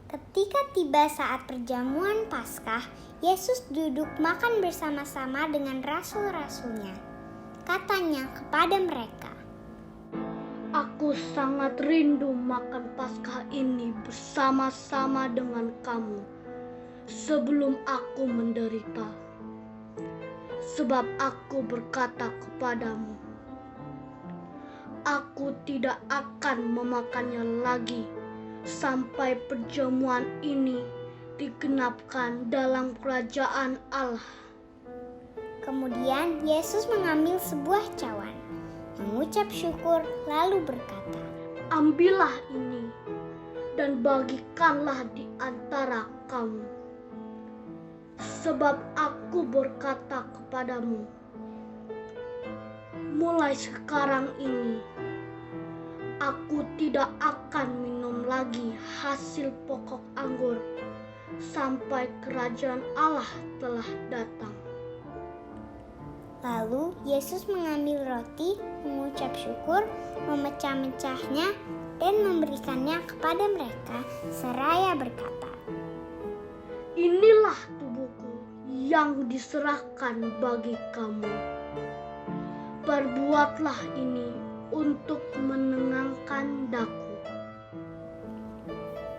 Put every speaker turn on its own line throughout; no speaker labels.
Ketika tiba saat perjamuan Paskah, Yesus duduk makan bersama-sama dengan rasul-rasulnya. Katanya kepada mereka,
"Aku sangat rindu makan Paskah ini bersama-sama dengan kamu sebelum aku menderita. Sebab aku berkata kepadamu, aku tidak akan memakannya lagi sampai perjamuan ini digenapkan dalam kerajaan Allah."
Kemudian Yesus mengambil sebuah cawan, mengucap syukur lalu berkata,
"Ambillah ini dan bagikanlah di antara kamu. Sebab aku berkata kepadamu, mulai sekarang ini aku tidak akan minum lagi hasil pokok anggur sampai kerajaan Allah telah datang."
Lalu Yesus mengambil roti, mengucap syukur, memecah-mecahnya, dan memberikannya kepada mereka seraya berkata,
"Inilah tubuhku yang diserahkan bagi kamu. Perbuatlah ini untuk menenangkan daku."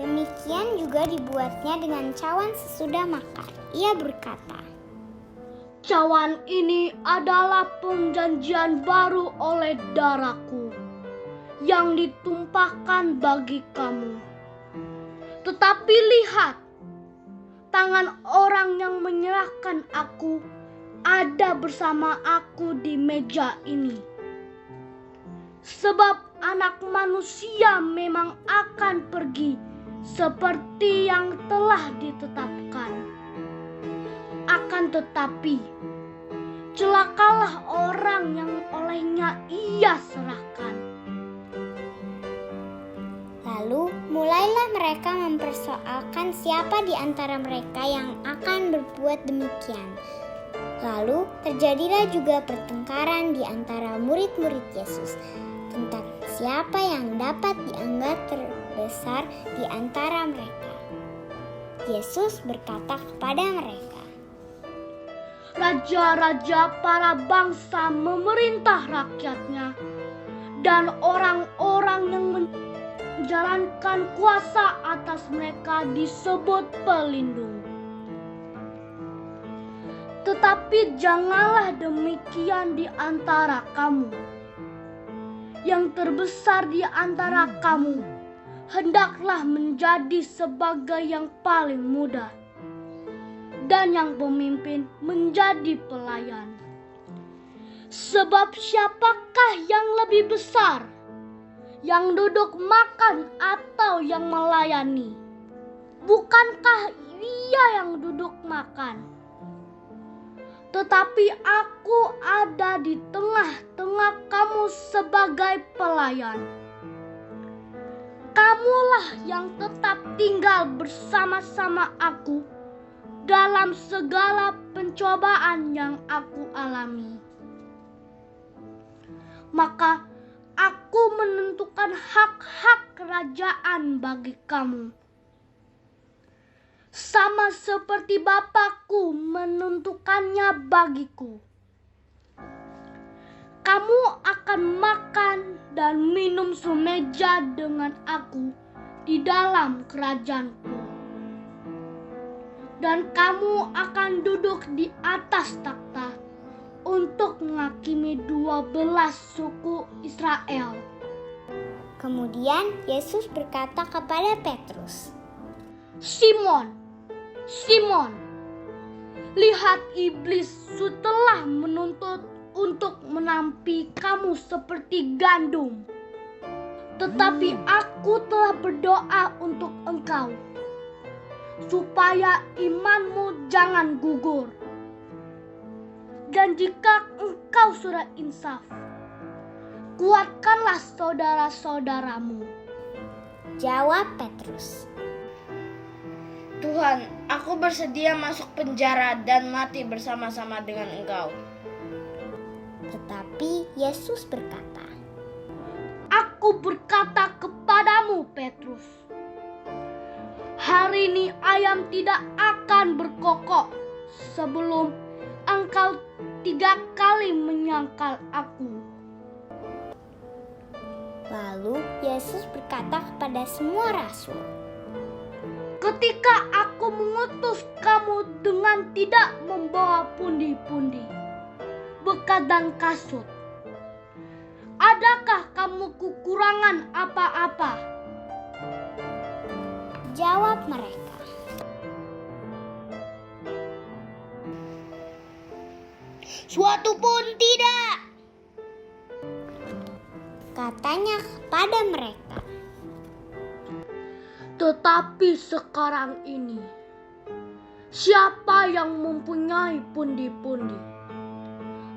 Demikian juga dibuatnya dengan cawan sesudah makan. Ia berkata,
"Cawan ini adalah perjanjian baru oleh darahku yang ditumpahkan bagi kamu. Tetapi lihat, tangan orang yang menyerahkan aku ada bersama aku di meja ini. Sebab Anak Manusia memang akan pergi seperti yang telah ditetapkan. Akan tetapi, celakalah orang yang olehnya ia serahkan."
Lalu mulailah mereka mempersoalkan siapa di antara mereka yang akan berbuat demikian. Lalu terjadilah juga pertengkaran di antara murid-murid Yesus tentang siapa yang dapat dianggap terbesar di antara mereka. Yesus berkata kepada mereka,
"Raja-raja para bangsa memerintah rakyatnya, dan orang-orang yang menjalankan kuasa atas mereka disebut pelindung. Tetapi janganlah demikian di antara kamu. Yang terbesar di antara kamu hendaklah menjadi sebagai yang paling muda, dan yang pemimpin menjadi pelayan. Sebab siapakah yang lebih besar, yang duduk makan atau yang melayani? Bukankah ia yang duduk makan? Tetapi aku ada di tengah-tengah kamu sebagai pelayan. Kamulah yang tetap tinggal bersama-sama aku dalam segala pencobaan yang aku alami. Maka aku menentukan hak-hak kerajaan bagi kamu, sama seperti Bapakku menentukannya bagiku. Kamu akan makan dan minum semeja dengan aku di dalam kerajaanku, dan kamu akan duduk di atas takhta untuk menghakimi 12 suku Israel."
Kemudian Yesus berkata kepada Petrus,
"Simon, Simon, lihat iblis telah menuntut untuk menampi kamu seperti gandum. Tetapi aku telah berdoa untuk engkau, supaya imanmu jangan gugur. Dan jika engkau sudah insaf, kuatkanlah saudara-saudaramu."
Jawab Petrus,
"Tuhan, aku bersedia masuk penjara dan mati bersama-sama dengan Engkau."
Tetapi Yesus berkata,
"Aku berkata kepadamu, Petrus, hari ini ayam tidak akan berkokok sebelum engkau 3 kali menyangkal aku.
Lalu Yesus berkata kepada semua rasul,
ketika aku mengutus kamu dengan tidak membawa pundi-pundi, bekal dan kasut, adakah kamu kekurangan apa-apa?
Jawab mereka,
Suatu pun tidak.
katanya kepada mereka,
Tetapi sekarang ini, siapa yang mempunyai pundi-pundi,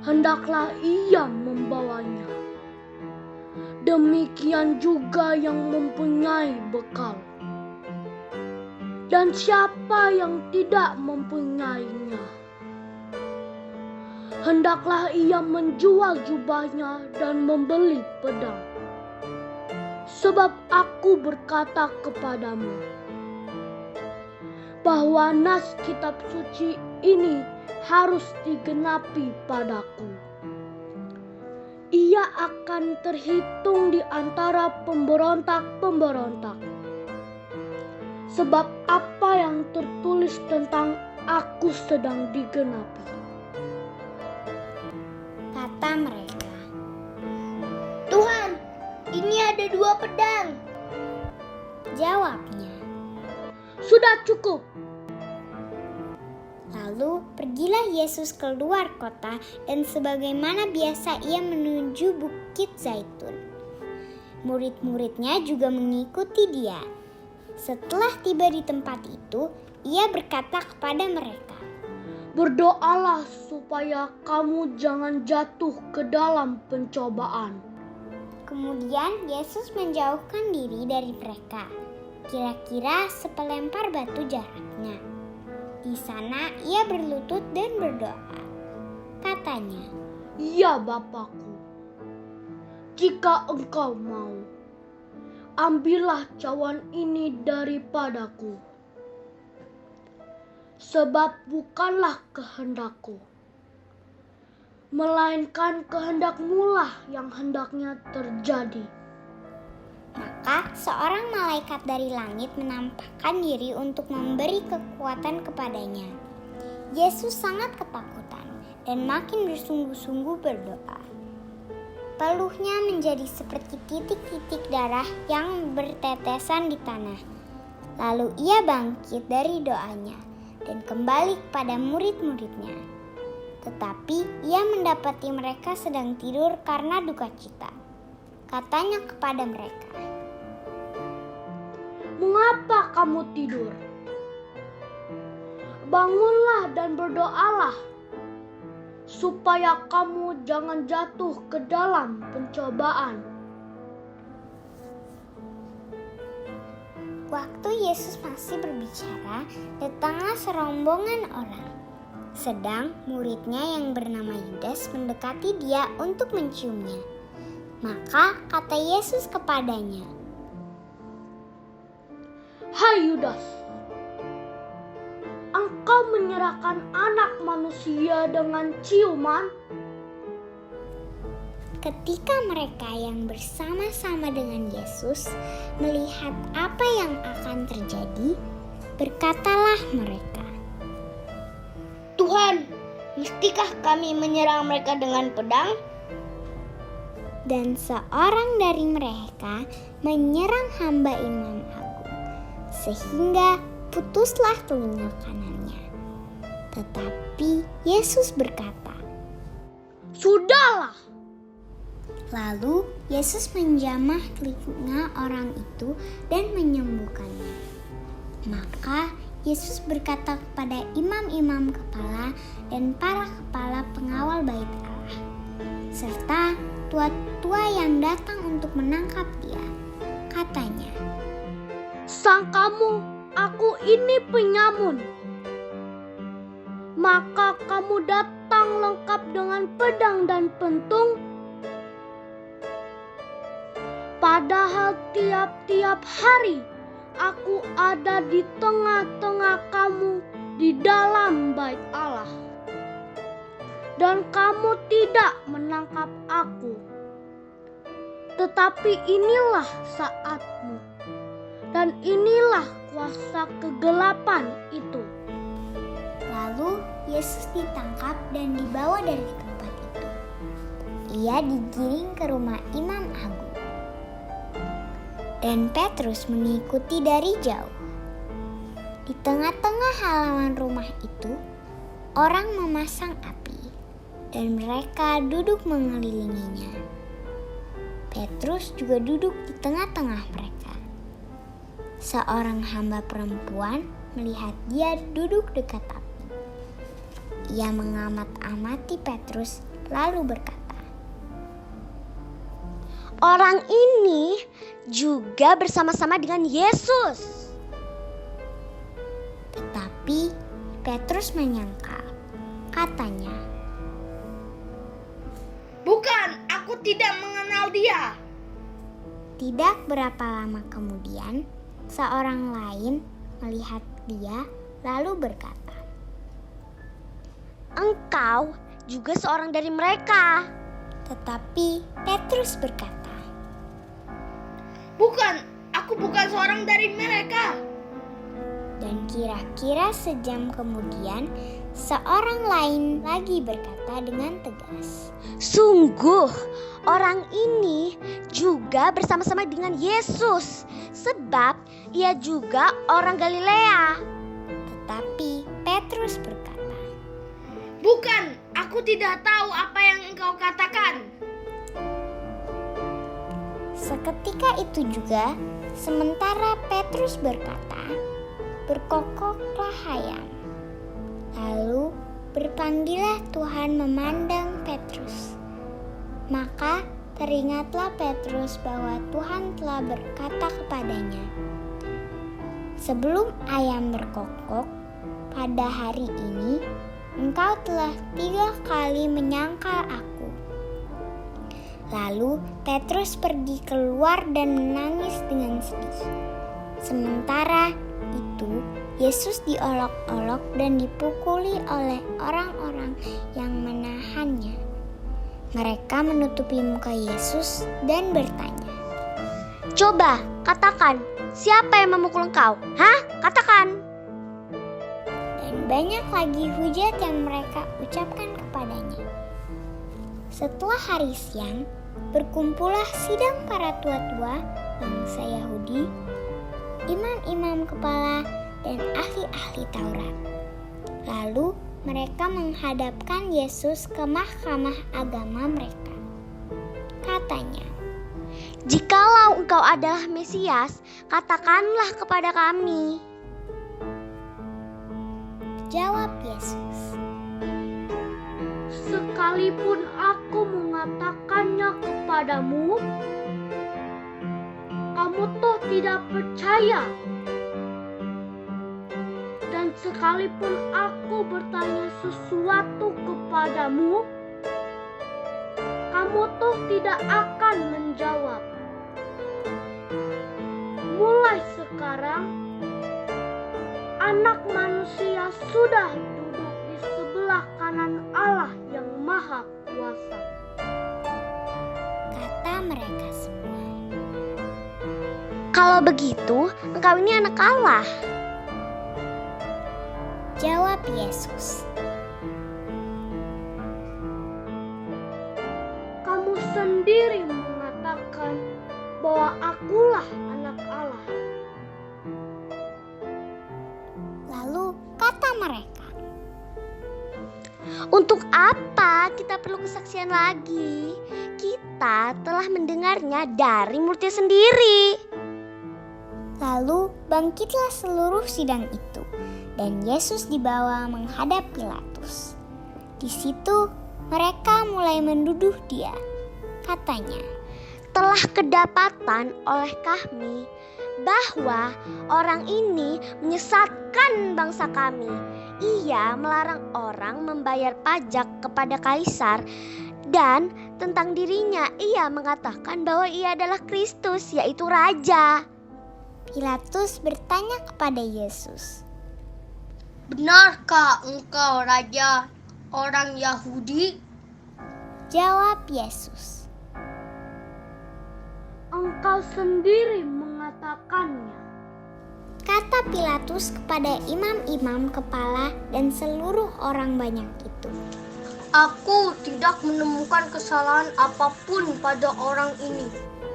hendaklah ia membawanya. Demikian juga yang mempunyai bekal. Dan siapa yang tidak mempunyainya, hendaklah ia menjual jubahnya dan membeli pedang. Sebab aku berkata kepadamu, bahwa nas kitab suci ini harus digenapi padaku. Ia akan terhitung di antara pemberontak-pemberontak. Sebab apa yang tertulis tentang aku sedang digenapi.
kata mereka.
Tuhan, ini ada 2 pedang.
Jawabnya,
Sudah cukup.
lalu pergilah Yesus keluar kota dan sebagaimana biasa ia menuju Bukit Zaitun. Murid-muridnya juga mengikuti dia. Setelah tiba di tempat itu, ia berkata kepada mereka,
Berdoalah supaya kamu jangan jatuh ke dalam pencobaan.
Kemudian Yesus menjauhkan diri dari mereka, kira-kira sepelempar batu jaraknya. Di sana ia berlutut dan berdoa. Katanya,
Ya Bapakku, jika engkau mau, ambillah cawan ini daripadaku. Sebab bukanlah kehendakku, melainkan kehendak-Mu lah yang hendaknya terjadi.
maka seorang malaikat dari langit menampakkan diri untuk memberi kekuatan kepadanya. Yesus sangat ketakutan dan makin bersungguh-sungguh berdoa. Peluhnya menjadi seperti titik-titik darah yang bertetesan di tanah. Lalu ia bangkit dari doanya dan kembali kepada murid-muridnya. Tetapi ia mendapati mereka sedang tidur karena duka cita. Katanya kepada mereka,
Mengapa kamu tidur? Bangunlah dan berdoalah, supaya kamu jangan jatuh ke dalam pencobaan.
Waktu Yesus masih berbicara, datanglah serombongan orang. Sedang muridnya yang bernama Yudas mendekati dia untuk menciumnya. Maka kata Yesus kepadanya,
Hai Yudas, engkau menyerahkan anak manusia dengan ciuman?
ketika mereka yang bersama-sama dengan Yesus melihat apa yang akan terjadi, berkatalah mereka,
Tuhan, mestikah kami menyerang mereka dengan pedang?
dan seorang dari mereka menyerang hamba imam agung, sehingga putuslah telinga kanannya. Tetapi Yesus berkata,
Sudahlah.
lalu Yesus menjamah telinga orang itu dan menyembuhkannya. Maka Yesus berkata kepada imam-imam kepala dan para kepala pengawal bait Allah, serta tua-tua yang datang untuk menangkap dia. Katanya,
Sangkamu aku ini penyamun, maka kamu datang lengkap dengan pedang dan pentung? Padahal tiap-tiap hari aku ada di tengah-tengah kamu di dalam bait Allah. Dan kamu tidak menangkap aku. Tetapi inilah saatmu. Dan inilah kuasa kegelapan itu.
Lalu Yesus ditangkap dan dibawa dari tempat itu. Ia digiring ke rumah Imam Agung. Dan Petrus mengikuti dari jauh. Di tengah-tengah halaman rumah itu, orang memasang api, dan mereka duduk mengelilinginya. Petrus juga duduk di tengah-tengah mereka. Seorang hamba perempuan melihat dia duduk dekat api. Ia mengamat-amati Petrus lalu berkata,
Orang ini juga bersama-sama dengan Yesus.
Tetapi Petrus menyangkal. Katanya,
Bukan, aku tidak mengenal dia.
tidak berapa lama kemudian, seorang lain melihat dia lalu berkata,
Engkau juga seorang dari mereka.
tetapi Petrus berkata,
Bukan, aku bukan seorang dari mereka.
dan kira-kira sejam kemudian, seorang lain lagi berkata dengan tegas,
Sungguh, orang ini juga bersama-sama dengan Yesus, sebab ia juga orang Galilea.
tetapi Petrus berkata,
Bukan, aku tidak tahu apa yang engkau katakan.
Seketika itu juga, sementara Petrus berkata, berkokoklah ayam. Lalu berpanggilah Tuhan memandang Petrus. Maka teringatlah Petrus bahwa Tuhan telah berkata kepadanya, sebelum ayam berkokok pada hari ini, engkau telah 3 kali menyangkal aku. Lalu Petrus pergi keluar dan menangis dengan sedih. Sementara itu, Yesus diolok-olok dan dipukuli oleh orang-orang yang menahannya. Mereka menutupi muka Yesus dan bertanya,
Coba katakan, siapa yang memukul engkau? Hah? Katakan.
dan banyak lagi hujat yang mereka ucapkan kepadanya. Setelah hari siang, berkumpullah sidang para tua-tua bangsa Yahudi, imam-imam kepala, dan ahli-ahli Taurat. Lalu mereka menghadapkan Yesus ke mahkamah agama mereka. Katanya,
Jikalau engkau adalah Mesias, katakanlah kepada kami.
jawab Yesus,
Sekalipun aku mengatakannya kepadamu, kamu toh tidak percaya. Dan sekalipun aku bertanya sesuatu kepadamu, kamu toh tidak akan menjawab. Mulai sekarang, Anak Manusia sudah duduk di sebelah kanan Allah yang Maha Kuasa.
kata mereka semua.
Kalau begitu, engkau ini anak Allah.
Jawab Yesus,
Kamu sendiri mengatakan bahwa akulah anak Allah.
lalu kata mereka,
Untuk apa kita perlu kesaksian lagi? Kita telah mendengarnya dari mulutnya sendiri.
lalu bangkitlah seluruh sidang itu, dan Yesus dibawa menghadap Pilatus. Di situ mereka mulai menduduh dia. Katanya,
Telah kedapatan oleh kami bahwa orang ini menyesatkan bangsa kami. Ia melarang orang membayar pajak kepada kaisar, dan tentang dirinya ia mengatakan bahwa ia adalah Kristus, yaitu Raja.
Pilatus bertanya kepada Yesus,
"Benarkah engkau raja orang Yahudi?"
Jawab Yesus,
"Engkau sendiri mengatakannya."
kata Pilatus kepada imam-imam kepala dan seluruh orang banyak itu.
"Aku tidak menemukan kesalahan apapun pada orang ini."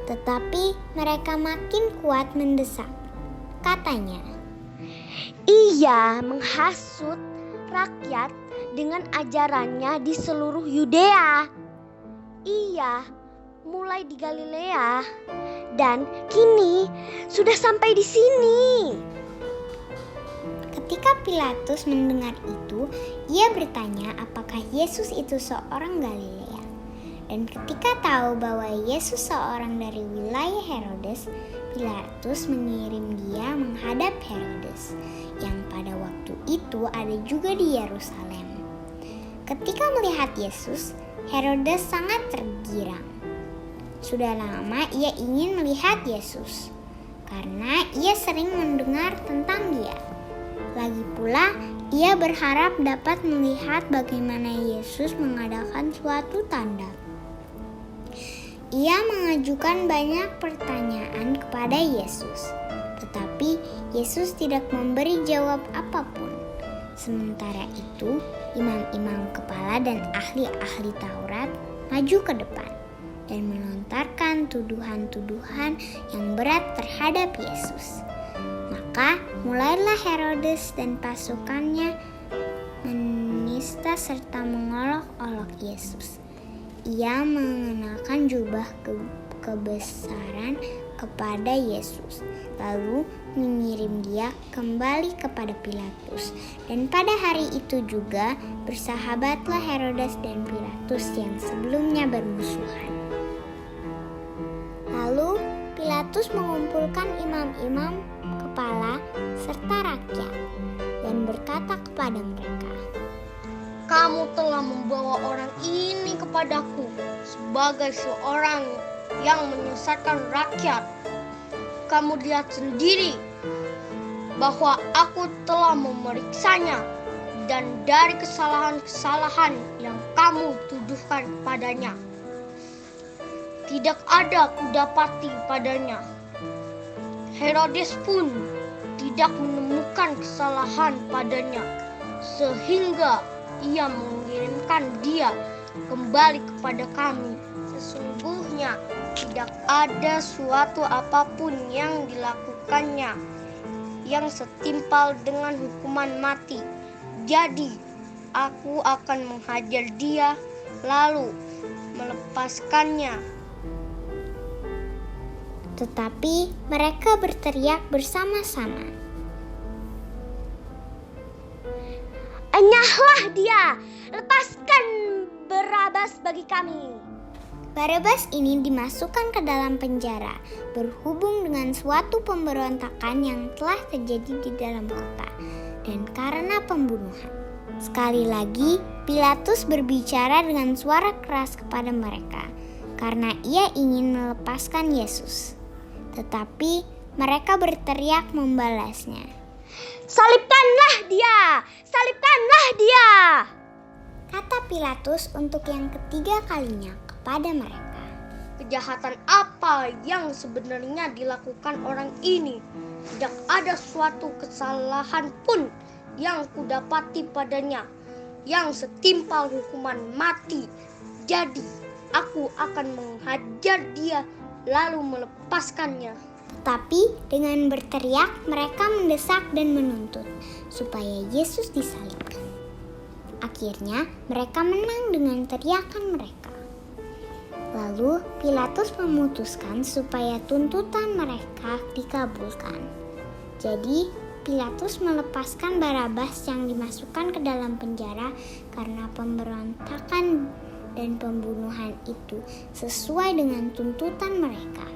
Tetapi mereka makin kuat mendesak. Katanya,
Ia menghasut rakyat dengan ajarannya di seluruh Yudea. Ia mulai di Galilea dan kini sudah sampai di sini.
ketika Pilatus mendengar itu, ia bertanya apakah Yesus itu seorang Galilea. Dan ketika tahu bahwa Yesus seorang dari wilayah Herodes, Pilatus mengirim dia menghadap Herodes, yang pada waktu itu ada juga di Yerusalem. Ketika melihat Yesus, Herodes sangat tergirang. Sudah lama ia ingin melihat Yesus, karena ia sering mendengar tentang dia. Lagi pula, ia berharap dapat melihat bagaimana Yesus mengadakan suatu tanda. Ia mengajukan banyak pertanyaan kepada Yesus, tetapi Yesus tidak memberi jawab apapun. Sementara itu, imam-imam kepala dan ahli-ahli Taurat maju ke depan dan melontarkan tuduhan-tuduhan yang berat terhadap Yesus. Maka mulailah Herodes dan pasukannya menista serta mengolok-olok Yesus. Ia mengenakan jubah kebesaran kepada Yesus, lalu mengirim dia kembali kepada Pilatus. Dan pada hari itu juga bersahabatlah Herodes dan Pilatus yang sebelumnya bermusuhan. Lalu Pilatus mengumpulkan imam-imam kepala serta rakyat dan berkata kepada mereka,
"Kamu telah membawa orang ini kepadaku sebagai seorang yang menyesatkan rakyat. Kamu lihat sendiri bahwa aku telah memeriksanya, dan dari kesalahan-kesalahan yang kamu tuduhkan padanya, tidak ada kudapati padanya. Herodes pun tidak menemukan kesalahan padanya, sehingga ia mengirimkan dia kembali kepada kami. Sesungguhnya tidak ada suatu apapun yang dilakukannya yang setimpal dengan hukuman mati. Jadi aku akan menghajar dia lalu melepaskannya."
Tetapi mereka berteriak bersama-sama,
Enyahlah dia, lepaskan Barabas bagi kami.
Barabas ini dimasukkan ke dalam penjara berhubung dengan suatu pemberontakan yang telah terjadi di dalam kota dan karena pembunuhan. Sekali lagi, Pilatus berbicara dengan suara keras kepada mereka karena ia ingin melepaskan Yesus. Tetapi mereka berteriak membalasnya,
Salibkanlah dia, salibkanlah dia.
kata Pilatus untuk yang ketiga kalinya kepada mereka.
Kejahatan apa yang sebenarnya dilakukan orang ini? Tidak ada suatu kesalahan pun yang kudapati padanya yang setimpal hukuman mati. Jadi aku akan menghajar dia lalu melepaskannya.
Tapi dengan berteriak mereka mendesak dan menuntut supaya Yesus disalibkan. Akhirnya mereka menang dengan teriakan mereka. Lalu Pilatus memutuskan supaya tuntutan mereka dikabulkan. Jadi Pilatus melepaskan Barabas yang dimasukkan ke dalam penjara karena pemberontakan dan pembunuhan itu sesuai dengan tuntutan mereka.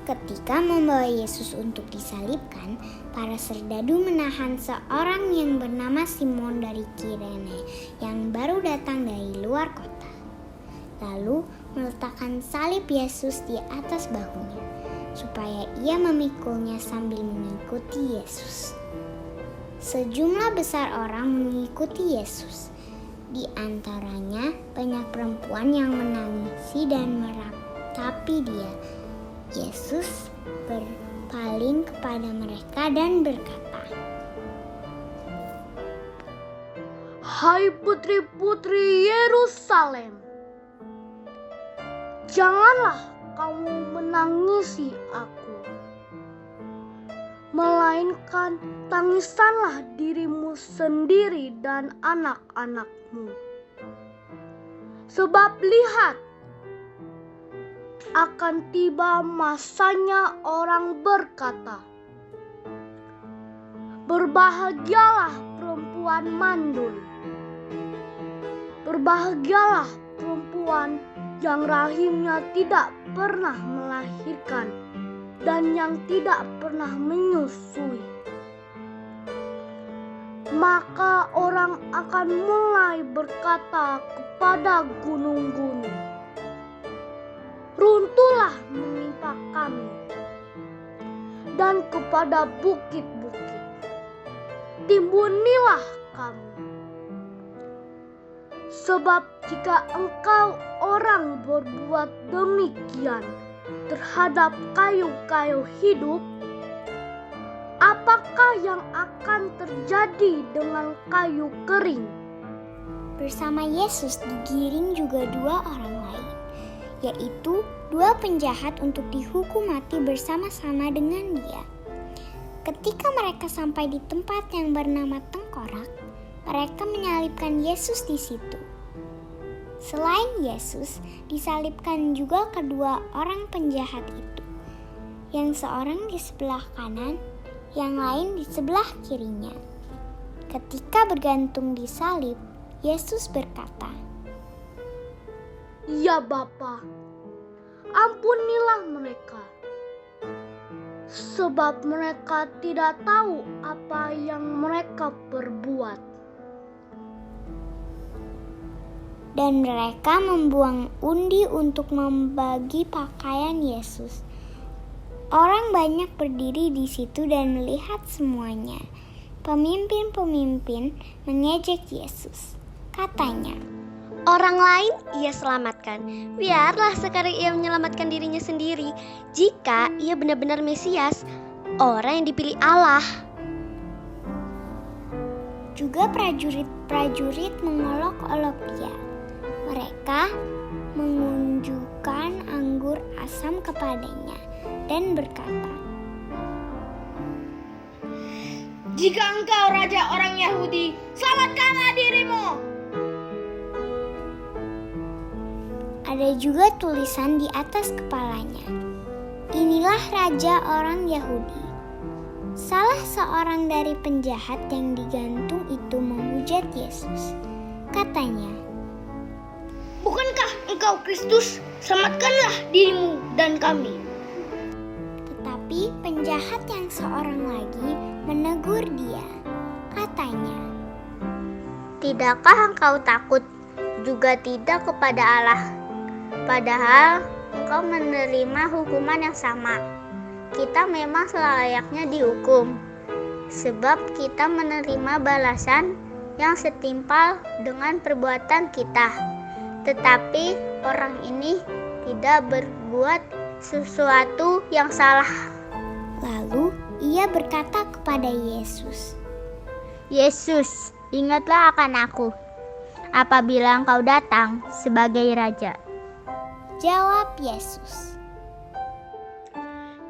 Ketika membawa Yesus untuk disalibkan, para serdadu menahan seorang yang bernama Simon dari Kirene yang baru datang dari luar kota. Lalu meletakkan salib Yesus di atas bahunya. supaya ia memikulnya sambil mengikuti Yesus. Sejumlah besar orang mengikuti Yesus. Di antaranya banyak perempuan yang menangisi dan meratapi dia. Yesus berpaling kepada mereka dan berkata,
Hai putri-putri Yerusalem, janganlah kamu menangisi aku, melainkan tangisanlah dirimu sendiri dan anak-anakmu. Sebab lihat, akan tiba masanya orang berkata, berbahagialah perempuan mandul, berbahagialah perempuan yang rahimnya tidak pernah melahirkan dan yang tidak pernah menyusui. Maka orang akan mulai berkata kepada gunung-gunung, runtuhlah menimpa kami, dan kepada bukit-bukit, timbunilah kami. Sebab jika engkau orang berbuat demikian terhadap kayu-kayu hidup, apakah yang akan terjadi dengan kayu kering?
bersama Yesus digiring juga 2 orang lain, yaitu 2 penjahat untuk dihukum mati bersama-sama dengan dia. Ketika mereka sampai di tempat yang bernama Tengkorak, mereka menyalibkan Yesus di situ. Selain Yesus, disalibkan juga kedua orang penjahat itu, yang seorang di sebelah kanan, yang lain di sebelah kirinya. Ketika bergantung di salib, Yesus berkata,
Ya Bapa, ampunilah mereka, sebab mereka tidak tahu apa yang mereka perbuat.
Dan mereka membuang undi untuk membagi pakaian Yesus. Orang banyak berdiri di situ dan melihat semuanya. Pemimpin-pemimpin mengejek Yesus. Katanya,
Orang lain ia selamatkan. Biarlah sekarang ia menyelamatkan dirinya sendiri jika ia benar-benar Mesias, orang yang dipilih Allah.
juga prajurit-prajurit mengolok-olok dia. Mereka mengunjukkan anggur asam kepadanya dan berkata,
Jika engkau raja orang Yahudi, selamatkanlah dirimu.
Ada juga tulisan di atas kepalanya, Inilah raja orang Yahudi. Salah seorang dari penjahat yang digantung itu menghujat Yesus. Katanya,
Bukankah engkau Kristus? Selamatkanlah dirimu dan kami.
tetapi penjahat yang seorang lagi menegur dia. Katanya,
Tidakkah engkau takut juga tidak kepada Allah? Padahal engkau menerima hukuman yang sama. Kita memang selayaknya dihukum, sebab kita menerima balasan yang setimpal dengan perbuatan kita. Tetapi orang ini tidak berbuat sesuatu yang salah.
lalu ia berkata kepada Yesus,
Yesus, ingatlah akan aku apabila engkau datang sebagai raja.
Jawab Yesus,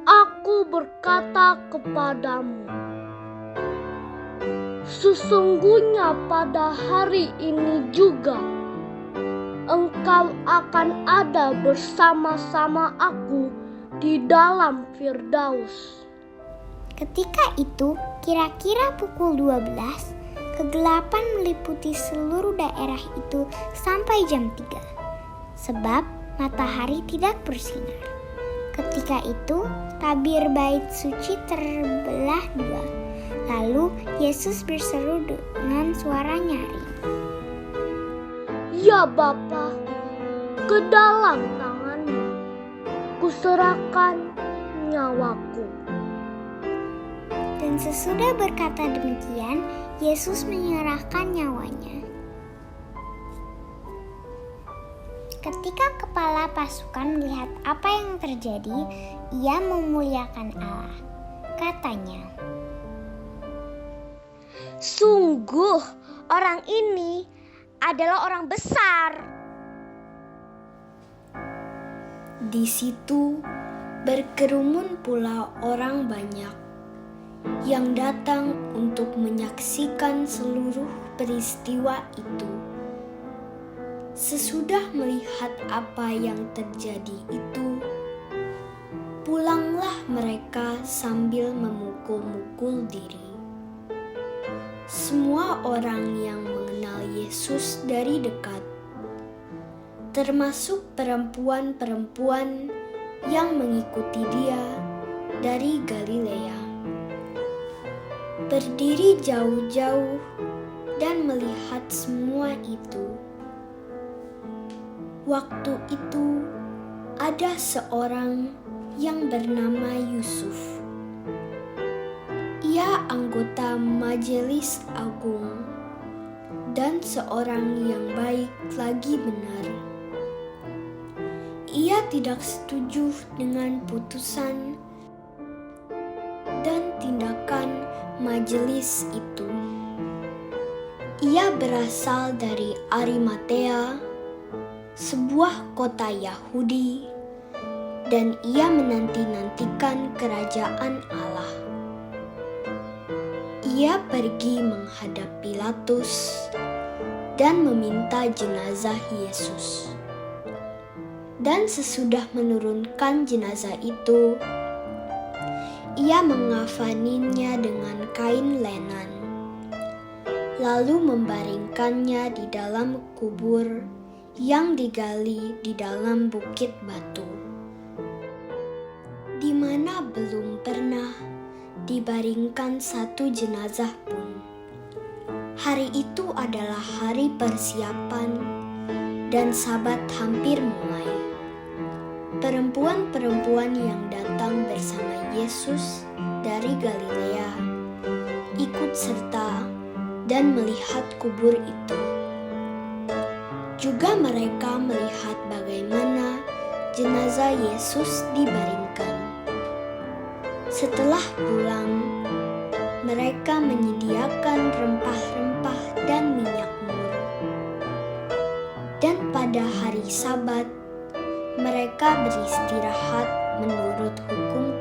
Aku berkata kepadamu, sesungguhnya pada hari ini juga engkau akan ada bersama-sama aku di dalam Firdaus.
Ketika itu, kira-kira pukul 12, kegelapan meliputi seluruh daerah itu sampai jam 3, sebab matahari tidak bersinar. Ketika itu, tabir bait suci terbelah 2. Lalu Yesus berseru dengan suara nyaring,
Ya Bapa, ke dalam tanganmu kuserahkan nyawaku.
Dan sesudah berkata demikian, Yesus menyerahkan nyawanya. Ketika kepala pasukan melihat apa yang terjadi, ia memuliakan Allah. Katanya,
Sungguh, orang ini adalah orang besar.
Di situ berkerumun pula orang banyak yang datang untuk menyaksikan seluruh peristiwa itu. Sesudah melihat apa yang terjadi itu, pulanglah mereka sambil memukul-mukul diri. Semua orang yang mengenal Yesus dari dekat, termasuk perempuan-perempuan yang mengikuti Dia dari Galilea, berdiri jauh-jauh dan melihat semua itu. Waktu itu ada seorang yang bernama Yusuf. Ia anggota Majelis Agung dan seorang yang baik lagi benar. Ia tidak setuju dengan putusan dan tindakan majelis itu. Ia berasal dari Arimatea, sebuah kota Yahudi, dan ia menanti-nantikan kerajaan Allah. Ia pergi menghadap Pilatus dan meminta jenazah Yesus. Dan sesudah menurunkan jenazah itu, ia mengafaninya dengan kain lenan, lalu membaringkannya di dalam kubur yang digali di dalam bukit batu, di mana belum pernah dibaringkan satu jenazah pun. Hari itu adalah hari persiapan dan Sabat hampir mulai. Perempuan-perempuan yang datang bersama Yesus dari Galilea ikut serta dan melihat kubur itu. Juga mereka melihat bagaimana jenazah Yesus dibaringkan. Setelah pulang, mereka menyediakan rempah-rempah dan minyak mur. Dan pada hari Sabat, mereka beristirahat menurut hukum